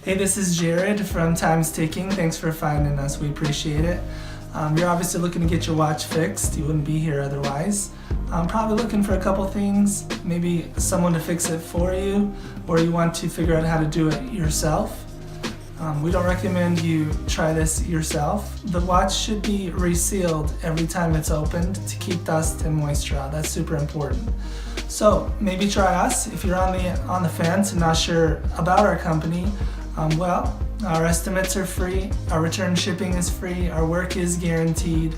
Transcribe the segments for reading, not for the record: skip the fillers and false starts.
Hey, this is Jared from Time's Ticking. Thanks for finding us. We appreciate it. You're obviously looking to get your watch fixed. You wouldn't be here otherwise. Probably looking for a couple things, maybe someone to fix it for you, or you want to figure out how to do it yourself. We don't recommend you try this yourself. The watch should be resealed every time it's opened to keep dust and moisture out. That's super important. So maybe try us if you're on the fence and not sure about our company. Well, our estimates are free, our return shipping is free, our work is guaranteed.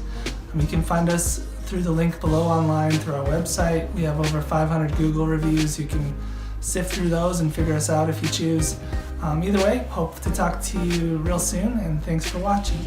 You can find us through the link below online through our website. We have over 500 Google reviews. You can sift through those and figure us out if you choose. Either way, hope to talk to you real soon, and thanks for watching.